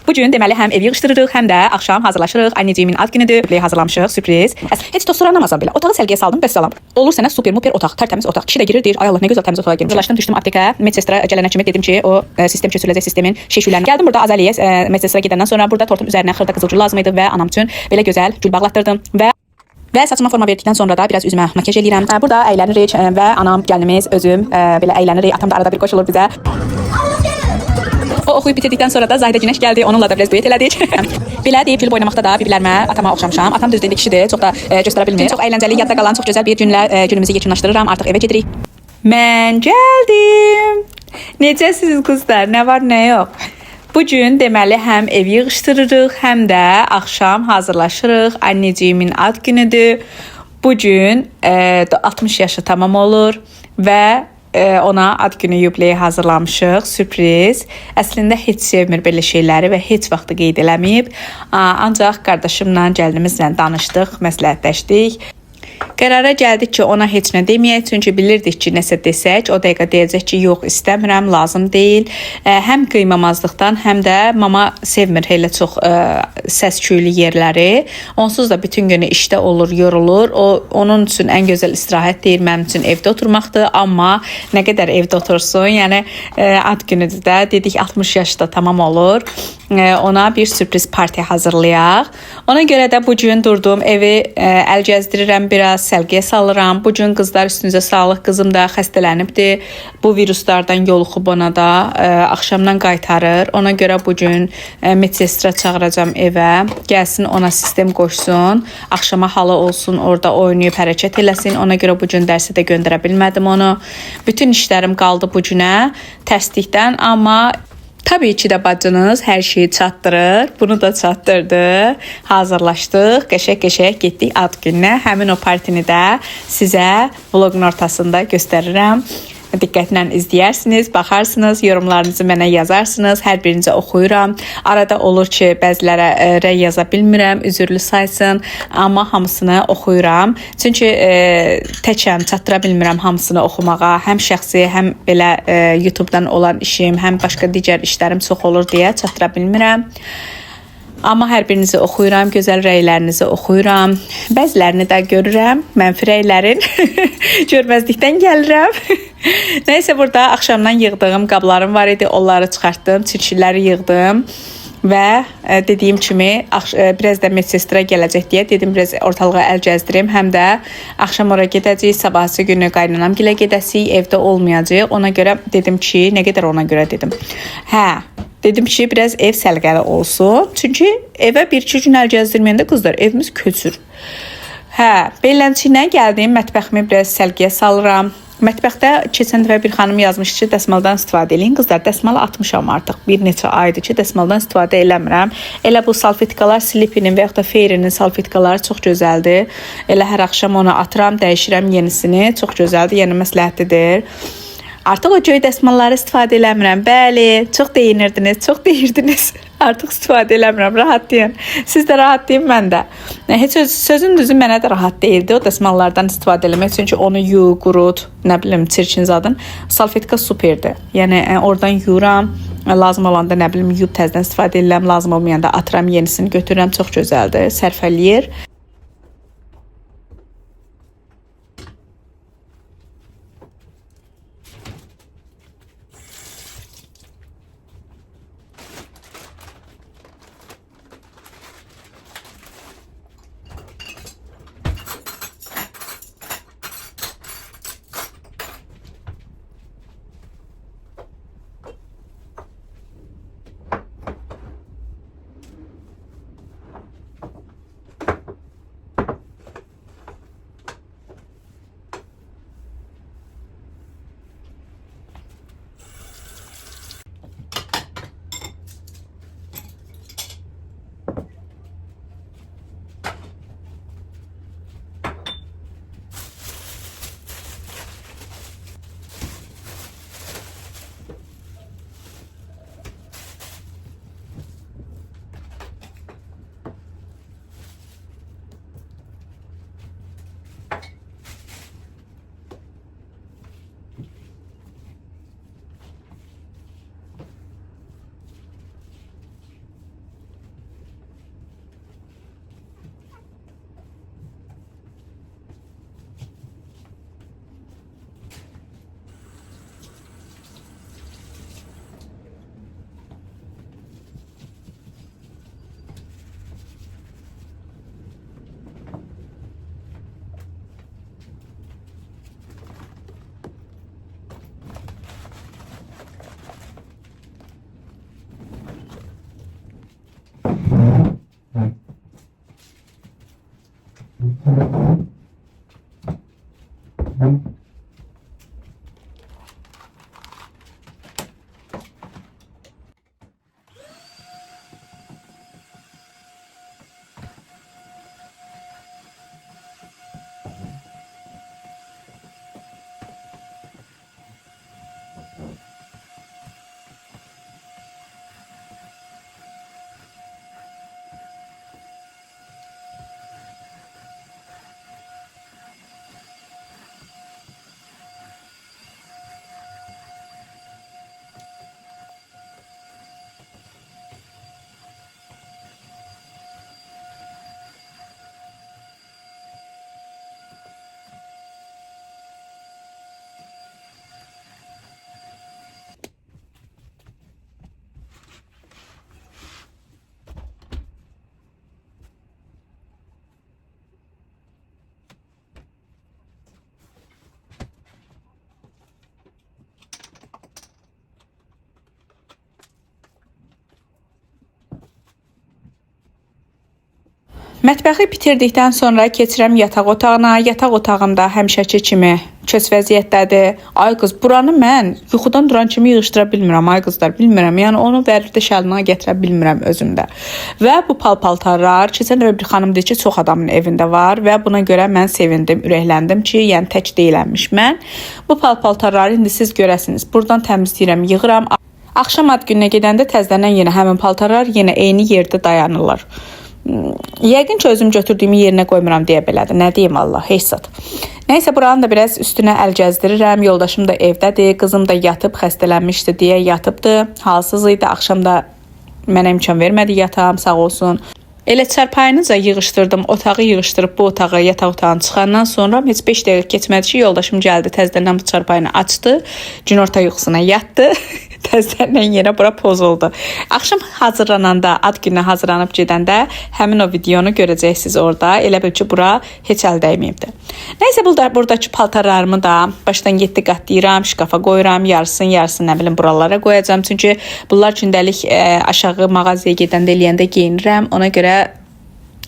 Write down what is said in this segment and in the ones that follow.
Bu gün deməli həm evi yığışdırırıq, həm də axşam hazırlaşırıq. Anneciğimin ad günüdür. Belə hazırlamışıq, sürpriz. Heç toz soranamazam belə. Otağı səlqəyə saldım, bəs salam. Olur sənə super otaq, tərtəmiz otaq. Kişi də girir, deyir, ay Allah nə gözəl təmiz otağa girmiş. Dolaşdım, düşdüm aptekə. Medsestra gələnə kimi dedim ki, o sistem köçürüləcək sistemin şişülərini. Gəldim burada Azaliyə medsestra gedəndən sonra burada tortun üzərinə xırda qızılgül lazım idi və anam üçün belə gözəl gül bağlatdırdım və saçıma forma verdikdən sonra da biraz üzümə makiyaj eləyirəm. Burada əylənirik və anam, gəlinimiz, özüm belə əylənirik. Atam da arada bir qoşulur bizə. O oxuyub bitirdikdən sonra da Zahidə Günəş gəldi. Onunla da biraz duet elədik. Belə deyib gül oynamaqda da bir-birlərimə atama oxşamışam. Atam düzdür, kişidir, çox da göstərə bilmir. Çox əyləncəli, yadda qalan çox gözəl bir günlə günümüzü yekunlaşdırıram. Artıq evə gedirik. Mən gəldim. Necəsiniz qızlar? Nə var, nə yox? Bu gün deməli həm ev yığışdırırıq, həm də axşam hazırlaşırıq. Anneciğimin ad günüdür. Bu gün 60 yaşı tamam olur və ona ad günü yubileyi hazırlamışıq, sürpriz. Əslində heç sevmir belə şeyləri və heç vaxt qeyd eləməyib. Ancaq qardaşımla, gəlinimizlə danışdıq, məsləhətləşdik. Qərara gəldik ki, ona heç nə deməyək, çünki bilirdik ki, nəsə desək, o dəqiqə deyəcək ki, yox, istəmirəm, lazım deyil. Həm qıymamazlıqdan, həm də mama sevmir elə çox səs-küylü yerləri. Onsuz da bütün günü işdə olur, yorulur. Onun üçün ən gözəl istirahət deyir, mənim üçün evdə oturmaqdır. Amma nə qədər evdə otursun, yəni ad günüdür də, dedik 60 yaşda tamam olur. Ona bir sürpriz partiya hazırlayaq. Ona görə də bu gün durdum, evi əl gəzdirirəm, biraz səlqəyə salıram. Bu gün qızlar üstünüzə sağlıq, qızım da xəstələnibdir. Bu viruslardan yoluxub ona da axşamdan qaytarır. Ona görə bu gün medsestra çağıracağam evə. Gəlsin ona sistem qoşsun. Axşama halı olsun, orada oynayıb hərəkət eləsin. Ona görə bu gün dərsə də göndərə bilmədim onu. Bütün işlərim qaldı bu günə tərslikdən, amma tabii ki də bacınız hər şeyi çatdırır. Bunu da çatdırdı. Hazırlaşdıq. Qəşəng getdik ad gününə. Həmin o partini də sizə vlogun ortasında göstərirəm. Diqqətlə izləyərsiniz, baxarsınız, yorumlarınızı mənə yazarsınız. Hər birinizə oxuyuram. Arada olur ki, bəzilərə rəy yaza bilmirəm, üzürlü saysın, amma hamısını oxuyuram. Çünki təkəm, çatdıra bilmirəm hamısını oxumağa. Həm şəxsi, həm belə YouTube-dan olan işim, həm başqa digər işlərim çox olur deyə çatdıra bilmirəm. Amma hər birinizi oxuyuram, gözəl rəylərinizi oxuyuram. Bəzilərini də görürəm, mənfi rəylərin. Görməzlikdən gəlirəm. Nəysə, burada axşamdan yığdığım qablarım var idi, onları çıxartdım, çirkilləri yığdım. Və dediyim kimi biraz da medsestra gələcək deyə dedim, biraz ortalığa əl gəzdirim. Həm də axşam ora gedəcəyik, sabahsı günü qaynanam gilə gedəsik, evdə olmayacaq. Ona görə dedim ki, nə qədər ona görə dedim. Dedim ki, biraz ev səlqəli olsun. Çünki evə 1-2 gün əl gəzdirməyəndə qızlar, evimiz köçür. Beləncə gəldim, mətbəximi biraz səlqəyə salıram. Mətbəxdə keçən dəfə bir xanım yazmış ki, dəsmaldan istifadə eləyin. Qızlar, dəsmalı atmışam artıq. Bir neçə aydır ki, dəsmaldan istifadə eləmirəm. Elə bu salfetkalar, Sleepy'nin və yaxud da Fairy'nin salfetkaları çox gözəldir. Elə hər axşam onu atıram, dəyişirəm yenisini. Çox gözəldir, yəni məsləhətlidir. Artıq o göy dəsmalları istifadə eləmirəm. Bəli, çox deyirdiniz. Artıq istifadə eləmirəm, rahat deyin. Siz də rahat deyin, mən də. Heç sözün düzü mənə də rahat deyildi o dəsmallardan istifadə eləmək. Çünki onu yu, qurut, nə bilim, çirkin zadın. Salfetka superdir. Yəni oradan yuyuram. Lazım olanda nə bilim, yuyub təzədən istifadə edirəm. Lazım olmayanda atıram, yenisini götürürəm. Çox gözəldir, sərfəliyir. Mətbəxi bitirdikdən sonra keçirəm yataq otağına. Yataq otağımda həmişəki kimi köç vəziyyətdədir. Ay qız, buranı mən yuxudan duran kimi yığışdıra bilmirəm, ay qızlar, bilmirəm. Yəni onu vərddə şəlinə gətirə bilmirəm özümdə. Və bu paltarlar keçən dəfə bir xanım deyir ki, çox adamın evində var və buna görə mən sevindim, ürəkləndim ki, yəni tək deyilənmiş mən. Bu paltarları indi siz görəsiniz. Buradan təmizləyirəm, yığıram. Axşam ad gününə gedəndə təzədən yenə həmin paltarlar yenə eyni yerdə dayanırlar. Yəqin ki, özüm götürdüyümü yerinə qoymuram deyə belədir. Nə deyim Allah, heç zat. Nəysə, buranı da biraz üstünə əl gəzdirirəm. Yoldaşım da evdədir. Qızım da yatıb, xəstələnmişdi deyə yatıbdı. Halsız idi. Axşam da mənə imkan vermədi yatağım, sağ olsun. Elə çarpayınıza yığışdırdım, otağı yığışdırıb bu otağa, yataq otağını çıxandan sonra heç 5 dəqiqə keçmədi ki, yoldaşım gəldi, təzədən bu çarpayını açdı, günorta yuxusuna yatdı. Təzədən yenə bura pozuldu. Axşam hazırlananda, ad gününə hazırlanıb gedəndə həmin o videonu görəcəksiniz orada. Elə bil ki, bura heç əl dəyməyibdi. Nəysə, buradakı paltarlarımı da başdan 7 qatlayıram, şkafa qoyuram, yarısını nə bilim buralara qoyacağam. Çünki bunlar gündəlik aşağı mağazaya gedəndə, eləyəndə geyinirəm. Ona görə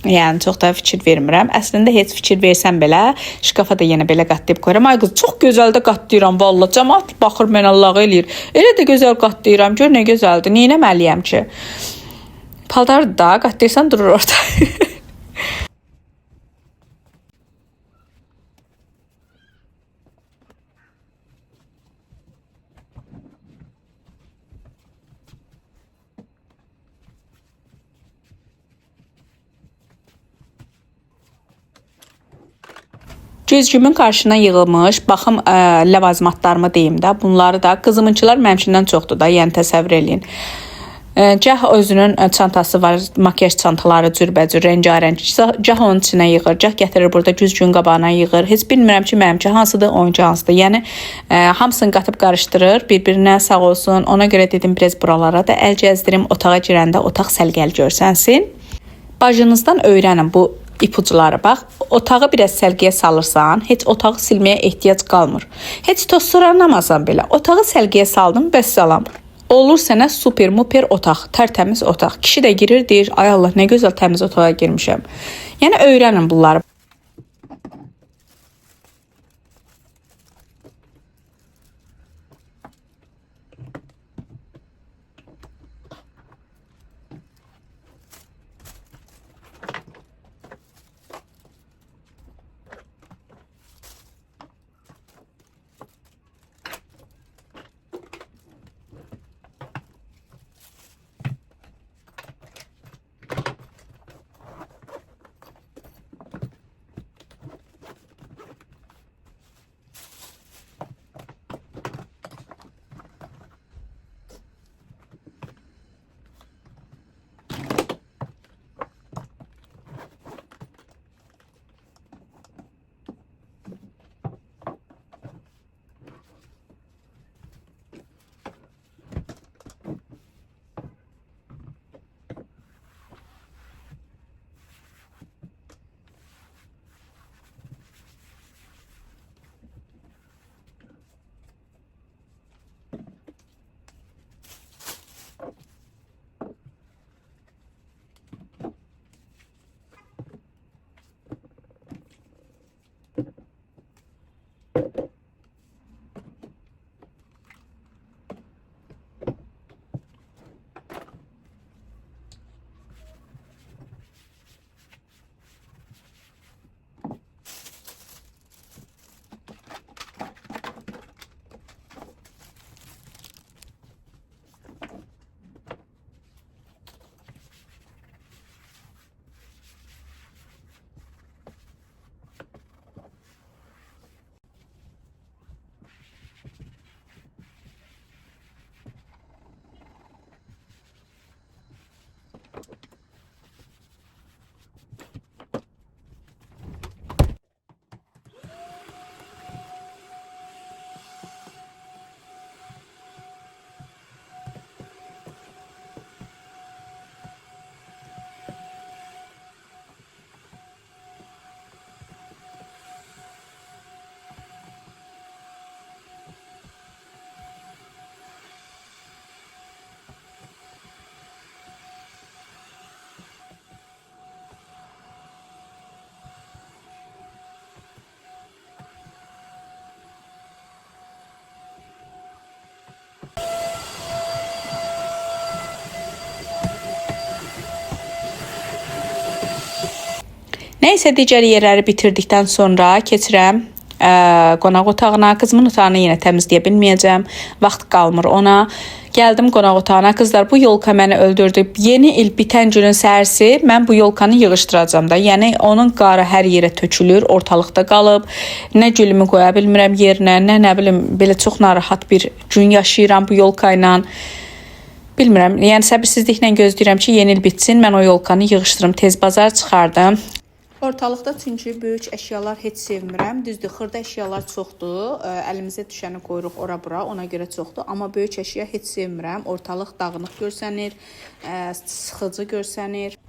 yəni çox da fikir vermirəm. Əslində heç fikir versəm belə, şkafa da yenə belə qatlayıb qoyuram. Ay qız, çox gözəl də qatlayıram vallahi. Cəmaət baxır mənə Allah eləyir. Elə də gözəl qatlayıram. Gör nə gözəldir. Nə etməliyəm ki? Paltarı da qatlayırsan durur orada. Güzgümün qarşına yığılmış baxım ləvazimatlarımı deyim də. Bunları da qızımınçılar mənimkindən çoxdur da, yəni təsəvvür eləyin. Cah özünün çantası var, makyaj çantaları cürbəcür, rəngarəng. Cah onun içinə yığır, cah gətirir burada güzgün qabağına yığır. Heç bilmirəm ki, mənimki hansıdır, onunki hansıdır. Yəni hamısını qatıb qarışdırır, bir-birinə sağ olsun. Ona görə dedim biraz buralara da əl gəzdirim. Otağa girəndə otaq səliqəli görsənsin. Bacınızdan öyrənin bu ipucuları. Bax, otağı biraz səlqəyə salırsan, heç otağı silməyə ehtiyac qalmır. Heç toz soranamasan belə, otağı səlqəyə saldım, bəs salam. Olur sənə super muper otaq, tərtəmiz otaq. Kişi də girir, deyir, ay Allah, nə gözəl təmiz otağa girmişəm. Yəni öyrənin bunları. Nəysə digər yerləri bitirdikdən sonra keçirəm qonaq otağına. Qızımın otağını yenə təmizləyə bilməyəcəm. Vaxt qalmır ona. Gəldim qonaq otağına. Qızlar, bu yolka məni öldürdü. Yeni il bitən günün səhərsi mən bu yolkanı yığışdıracağam da. Yəni onun qarı hər yerə tökülür, ortalıqda qalıb. Nə gülümü qoya bilmirəm yerinə, nə bilim, belə çox narahat bir gün yaşayıram bu yolka ilə. Bilmirəm, yəni səbirsizliklə gözləyirəm ki, yeni il bitsin, mən o yolkanı yığışdırım, tez bazar çıxardım. Ortalıqda çünki böyük əşyalar heç sevmirəm. Düzdür, xırda əşyalar çoxdur. Əlimizə düşəni qoyuruq ora-bura, ona görə çoxdur. Amma böyük əşya heç sevmirəm. Ortalıq dağınıq görsənir, sıxıcı görsənir.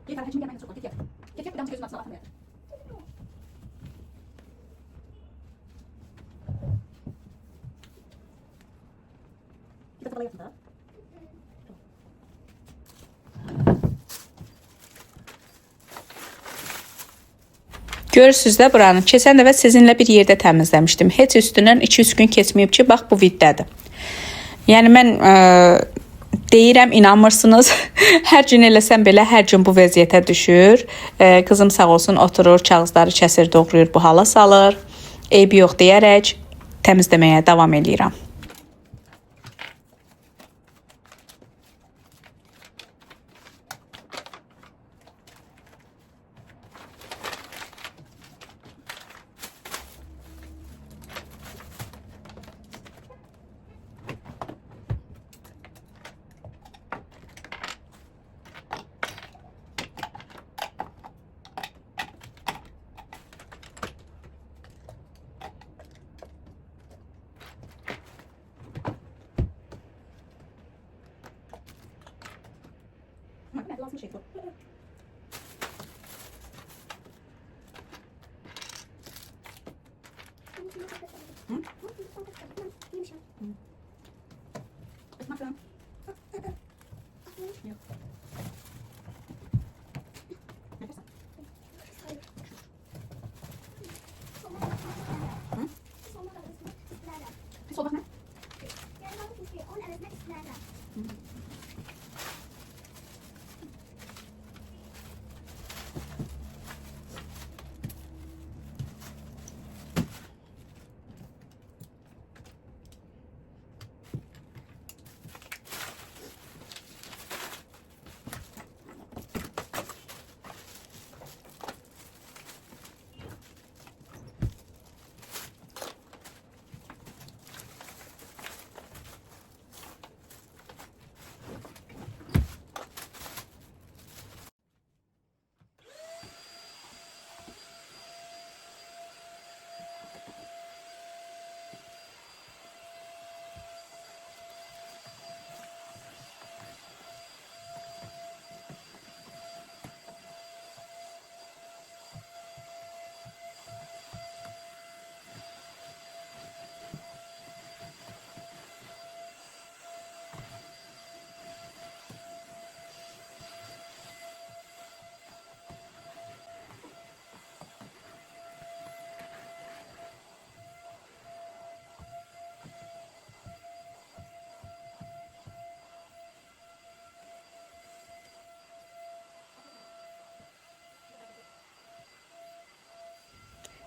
Yeter, hacim gelmeye çok Get. Get, bir daha gözün altına atmaya. Bir de tabela yapın da. Görürsüz də buranı. Keçən dəfə sizinlə bir yerdə təmizləmişdim. Heç üstündən 2-3 gün keçməyib ki, bax bu viddədir. Yəni mən deyirəm, inanmırsınız. Hər gün eləsəm belə hər gün bu vəziyyətə düşür. Qızım sağ olsun oturur, kağızları kəsir, doğrayır, bu hala salır. Eybi yox deyərək təmizləməyə davam edirəm. Lazım şey yok.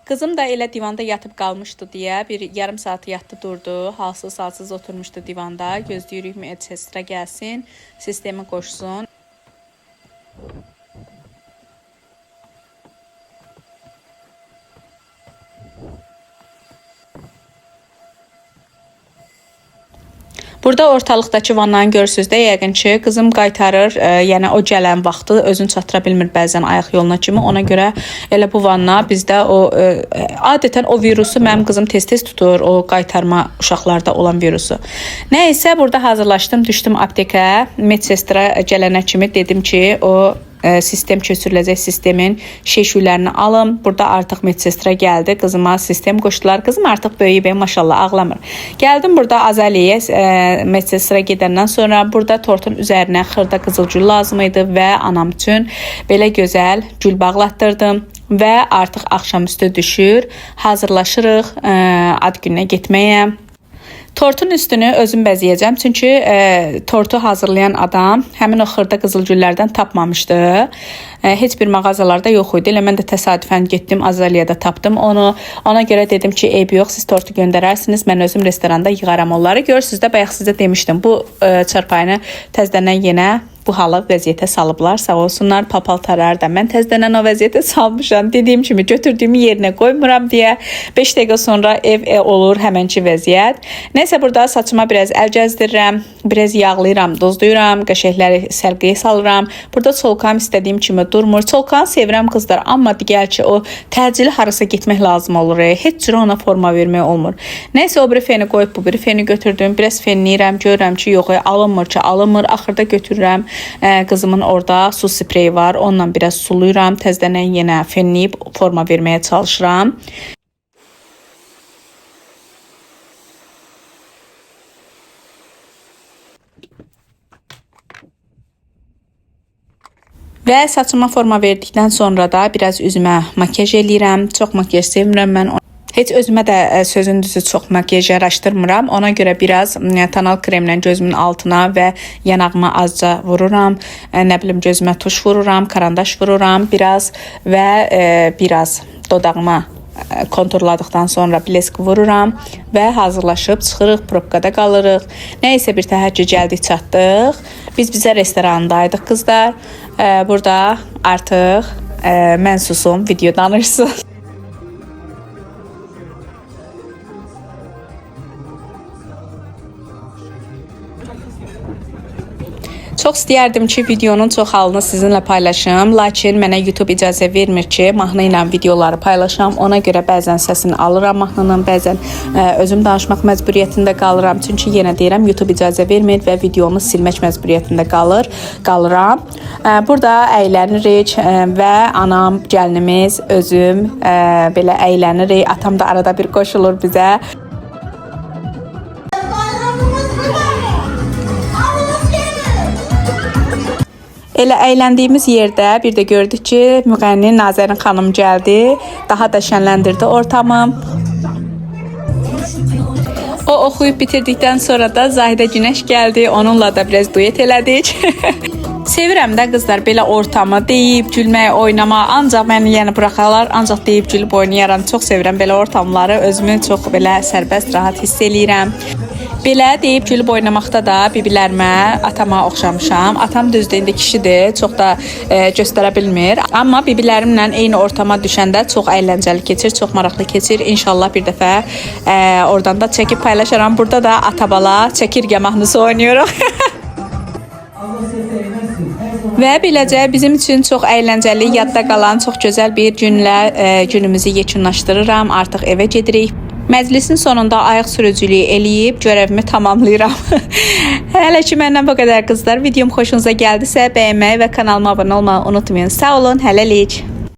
Qızım da elə divanda yatıb qalmışdı deyə bir yarım saat yatdı durdu. Halsız salsız oturmuşdu divanda. Gözləyirik medsestra gəlsin, sistemi qoşsun. Burada ortalıqdakı vannanı görürsüz də, yəqin ki, qızım qaytarır, yəni o gələn vaxtı özünü çatıra bilmir bəzən ayaq yoluna kimi. Ona görə elə bu vanna bizdə o adətən o virusu mənim qızım tez-tez tutur, o qaytarma uşaqlarda olan virusu. Nəysə burada hazırlaşdım, düşdüm aptekə. Medsestra gələnə kimi dedim ki, o sistem köçürüləcək sistemin şeşülərini alım. Burada artıq medsestra gəldi. Qızıma sistem qoşdular. Qızım artıq böyüyüb, maşallah ağlamır. Gəldim burada Azaliyə medsestra gedəndən sonra burada tortun üzərinə xırda qızılgül lazım idi və anam üçün belə gözəl gül bağlatdırdım. Və artıq axşamüstü düşür. Hazırlaşırıq ad gününə getməyə. Tortun üstünü özüm bəzəyəcəm. Çünki tortu hazırlayan adam həmin o xırda qızılgüllərdən tapmamışdı. Heç bir mağazalarda yox idi. Elə mən də təsadüfən getdim, Azaliyada tapdım onu. Ona görə dedim ki, eybi yox, siz tortu göndərərsiniz. Mən özüm restoranda yığaram onları. Görürsüz də, bayaq sizə demişdim. Bu çarpayını təzədən yenə bu hala vəziyyətə salıblar. Sağ olsunlar, papaltarlar da mən təzədən o vəziyyətə salmışam. Dediyim kimi götürdüyümü yerinə qoymuram deyə 5 dəqiqə sonra ev olur həmənki vəziyyət. Nəysə burada saçıma biraz əl gəzdirirəm, biraz yağlayıram, dozlayıram, qəşəkləri sərqiyə salıram. Burada çolkam istədiyim kimi durmur. Çolkanı sevirəm qızlar, amma digər ki o təcili harasa getmək lazım olur. Heç cür ona forma vermək olmur. Nəysə o biri feni qoyub bu biri feni götürdüm. Biraz fenləyirəm, görürəm ki, yox, alınmır ki, alınmır. Axırda götürürəm. Qızımın orada su spreyi var. Onunla biraz suluyuram. Təzədən yenə fenləyib forma verməyə çalışıram. Və saçıma forma verdikdən sonra da biraz üzümə makyaj eləyirəm. Çox makyaj sevmirəm mən. Heç özümə də sözün düzü çox makyaj yaraşdırmıram. Ona görə biraz tonal kremlə gözümün altına və yanağıma azca vururam. Nə bilim, gözümə tuş vururam, karandaş vururam biraz və biraz dodağıma konturladıqdan sonra blesk vururam və hazırlaşıb çıxırıq, probkada qalırıq. Nəysə bir təhər ki, gəldik, çatdıq. Biz bizə restorandaydıq qızlar. Burada artıq mən susum, video danışsın. Çox istəyərdim ki, videonun çox halını sizinlə paylaşım, lakin mənə YouTube icazə vermir ki, mahnı ilə videoları paylaşam. Ona görə bəzən səsini alıram mahnının, bəzən özüm danışmaq məcburiyyətində qalıram. Çünki yenə deyirəm, YouTube icazə vermir və videonu silmək məcburiyyətində qalıram. Burada əylənirik və anam, gəlinimiz, özüm belə əylənirik. Atam da arada bir qoşulur bizə. Elə əyləndiyimiz yerdə bir də gördük ki, müğənni Nazərin xanım gəldi. Daha da şənləndirdi ortamı. O oxuyub bitirdikdən sonra da Zahidə Günəş gəldi. Onunla da biraz duet elədik. Sevirəm də qızlar belə ortamı, deyib, gülmək, oynama. Ancaq məni yəni buraxarlar, ancaq deyib, gülüb oynayaram. Çox sevirəm belə ortamları. Özümü çox belə sərbəst, rahat hiss eləyirəm. Belə deyib, gülüb oynamaqda da bibilərimə, atama oxşamışam. Atam düzdür, indi kişidir, çox da göstərə bilmir. Amma bibilərimlə eyni ortama düşəndə çox əyləncəli keçir, çox maraqlı keçir. İnşallah bir dəfə oradan da çəkib paylaşaram. Burada da atabala çəkirgə mahnısı oynayırıq. Və beləcə bizim üçün çox əyləncəli, yadda qalan, çox gözəl bir günlə günümüzü yekunlaşdırıram. Artıq evə gedirik. Məclisin sonunda ayaq sürücülüyü eləyib görevimi tamamlayıram. Hələ ki məndən bu qədər qızlar. Videom xoşunuza gəldisə bəyənməyi və kanalıma abunə olmağı unutmayın. Sağ olun, hələlik.